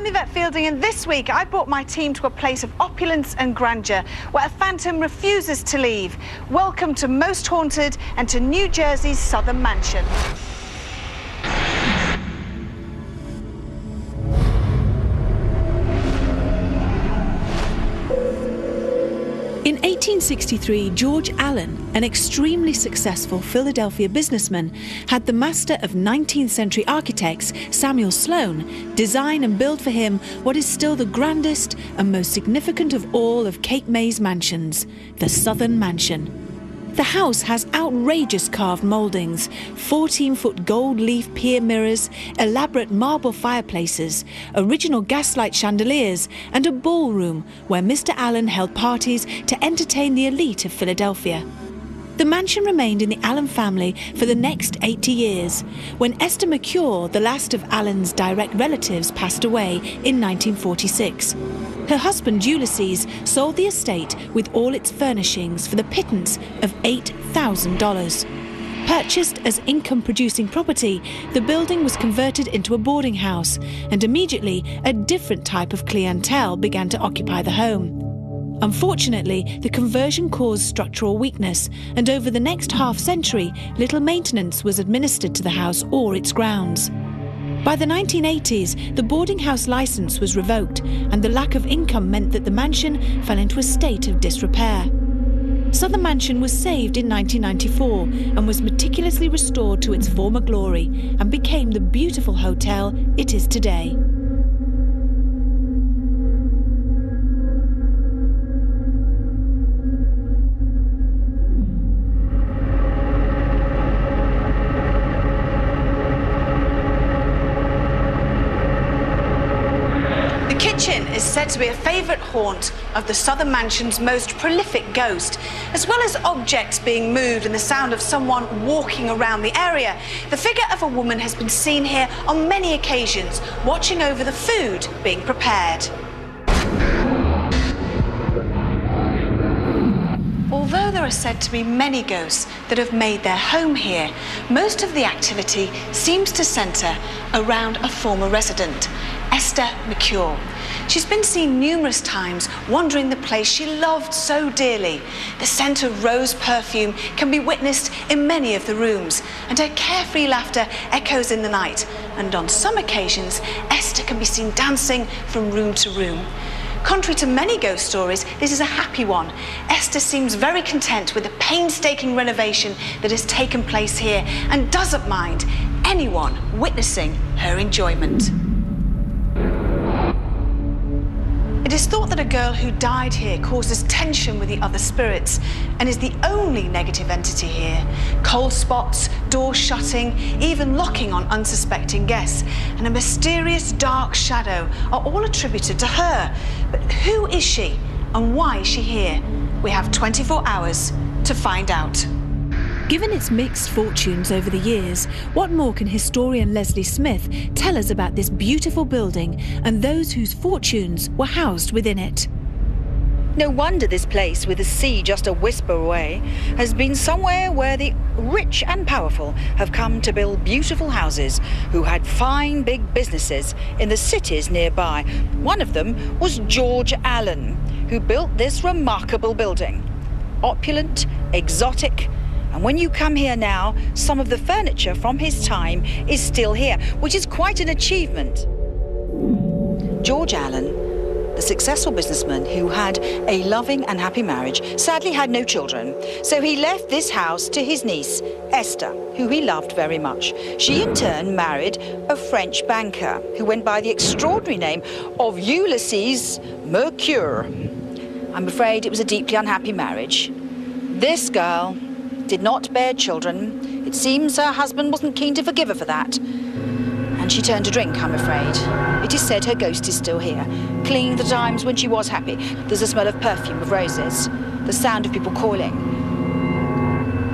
I'm Yvette Fielding, and this week I brought my team to a place of opulence and grandeur where a phantom refuses to leave. Welcome to Most Haunted and to New Jersey's Southern Mansion. In 1863, George Allen, an extremely successful Philadelphia businessman, had the master of 19th century architects, Samuel Sloan, design and build for him what is still the grandest and most significant of all of Cape May's mansions, the Southern Mansion. The house has outrageous carved mouldings, 14-foot gold leaf pier mirrors, elaborate marble fireplaces, original gaslight chandeliers, and a ballroom where Mr. Allen held parties to entertain the elite of Philadelphia. The mansion remained in the Allen family for the next 80 years, when Esther McCure, the last of Allen's direct relatives, passed away in 1946. Her husband, Ulysses, sold the estate with all its furnishings for the pittance of $8,000. Purchased as income-producing property, the building was converted into a boarding house, and immediately a different type of clientele began to occupy the home. Unfortunately, the conversion caused structural weakness, and over the next half-century, little maintenance was administered to the house or its grounds. By the 1980s, the boarding house licence was revoked, and the lack of income meant that the mansion fell into a state of disrepair. Southern Mansion was saved in 1994 and was meticulously restored to its former glory and became the beautiful hotel it is today. The kitchen is said to be a favourite haunt of the Southern Mansion's most prolific ghost. As well as objects being moved and the sound of someone walking around the area, the figure of a woman has been seen here on many occasions, watching over the food being prepared. Although there are said to be many ghosts that have made their home here, most of the activity seems to centre around a former resident, Esther McCure. She's been seen numerous times wandering the place she loved so dearly. The scent of rose perfume can be witnessed in many of the rooms, and her carefree laughter echoes in the night. And on some occasions, Esther can be seen dancing from room to room. Contrary to many ghost stories, this is a happy one. Esther seems very content with the painstaking renovation that has taken place here and doesn't mind anyone witnessing her enjoyment. It is thought that a girl who died here causes tension with the other spirits and is the only negative entity here. Cold spots, doors shutting, even locking on unsuspecting guests, and a mysterious dark shadow are all attributed to her. But who is she and why is she here? We have 24 hours to find out. Given its mixed fortunes over the years, what more can historian Leslie Smith tell us about this beautiful building and those whose fortunes were housed within it? No wonder this place, with the sea just a whisper away, has been somewhere where the rich and powerful have come to build beautiful houses, who had fine big businesses in the cities nearby. One of them was George Allen, who built this remarkable building. Opulent, exotic, and when you come here now, some of the furniture from his time is still here, which is quite an achievement. George Allen, the successful businessman who had a loving and happy marriage, sadly had no children. So he left this house to his niece, Esther, who he loved very much. She in turn married a French banker who went by the extraordinary name of Ulysses Mercure. I'm afraid it was a deeply unhappy marriage. This girl did not bear children. It seems her husband wasn't keen to forgive her for that. And she turned to drink, I'm afraid. It is said her ghost is still here, clinging to the times when she was happy. There's a smell of perfume of roses, the sound of people calling.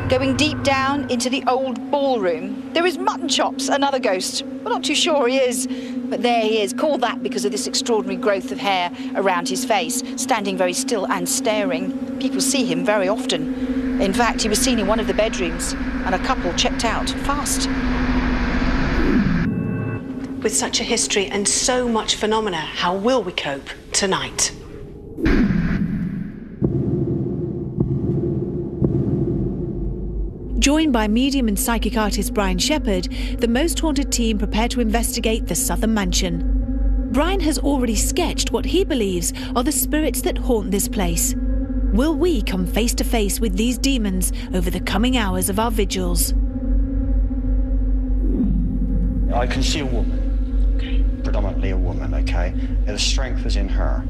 Going deep down into the old ballroom, there is Mutton Chops, another ghost. We're not too sure he is, but there he is, called that because of this extraordinary growth of hair around his face, standing very still and staring. People see him very often. In fact, he was seen in one of the bedrooms, and a couple checked out fast. With such a history and so much phenomena, how will we cope tonight? Joined by medium and psychic artist Brian Shepherd, the Most Haunted team prepare to investigate the Southern Mansion. Brian has already sketched what he believes are the spirits that haunt this place. Will we come face to face with these demons over the coming hours of our vigils? I can see a woman, Okay. predominantly a woman, okay? The strength is in her,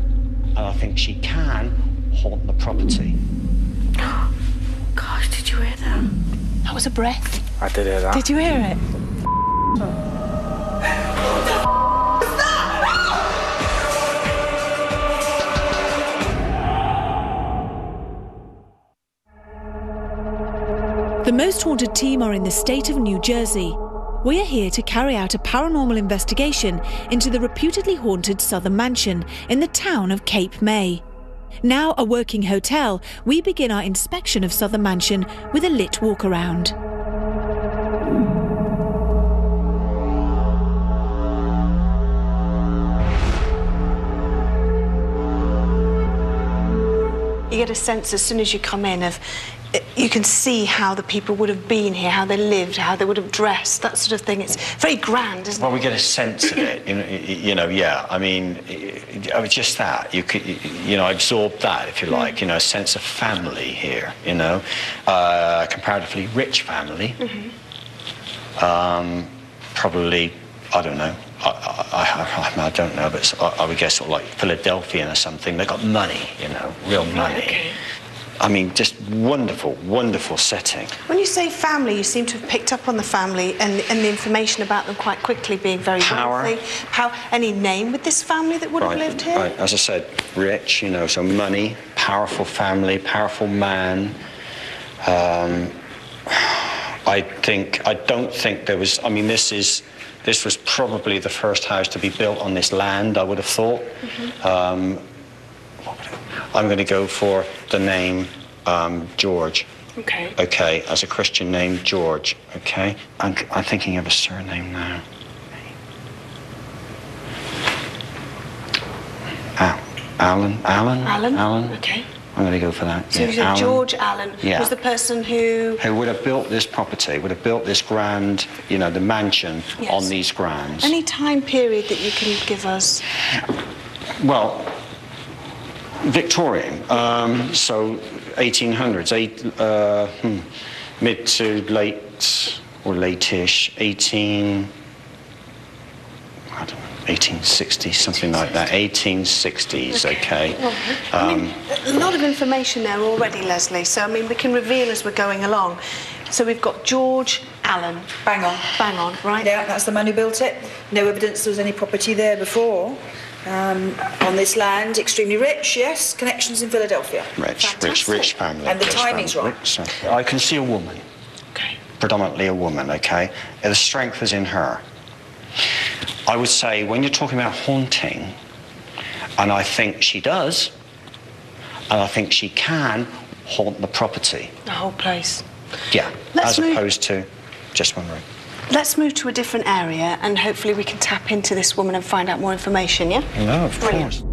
and I think she can haunt the property. Gosh, did you hear that? That was a breath. I did hear that. Did you hear it? The Most Haunted team are in the state of New Jersey. We are here to carry out a paranormal investigation into the reputedly haunted Southern Mansion in the town of Cape May. Now a working hotel, we begin our inspection of Southern Mansion with a lit walk around. You get a sense as soon as you come in of, you can see how the people would have been here, how they lived, how they would have dressed, that sort of thing. It's very grand, isn't it? Well, we get a sense of it, yeah. I mean, just that. You could, absorb that, if you like, a sense of family here, comparatively rich family. Mm-hmm. Probably, I don't know. I don't know, but I would guess sort of like Philadelphian or something. They got money, real money. Okay. I mean, just wonderful, wonderful setting. When you say family, you seem to have picked up on the family and the information about them quite quickly being very wealthy. Any name with this family that would have lived here? Right. As I said, rich, so money, powerful family, powerful man. I don't think there was, this was probably the first house to be built on this land, I would have thought. Mm-hmm. I'm going to go for the name George. Okay. Okay, as a Christian name, George. Okay. I'm thinking of a surname now. Allen. Allen? Okay. I'm going to go for that. So you said George Allen was the person who would have built this property, would have built this grand, the mansion on these grounds. Any time period that you can give us? Well, Victorian, so 1800s, mid to late, or late-ish, 1860s, something like that, 1860s, okay. Well, a lot of information there already, Leslie, so, we can reveal as we're going along. So we've got George Allen. Bang on. Bang on, right? Yeah, that's the man who built it. No evidence there was any property there before. On this land, extremely rich, yes, connections in Philadelphia. Rich family. And the timing's right. I can see a woman. Okay. Predominantly a woman, okay? The strength is in her. I would say when you're talking about haunting, and I think she does, and I think she can haunt the property. The whole place. Yeah, as opposed to just one room. Let's move to a different area and hopefully we can tap into this woman and find out more information, yeah? No, of course.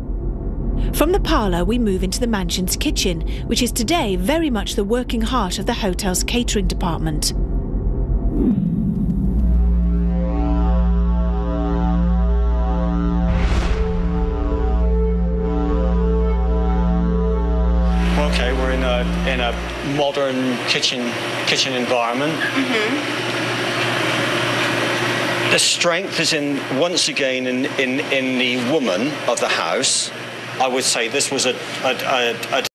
From the parlour, we move into the mansion's kitchen, which is today very much the working heart of the hotel's catering department. Okay, we're in a modern kitchen environment. Mm-hmm. The strength is once again in the woman of the house. I would say this was a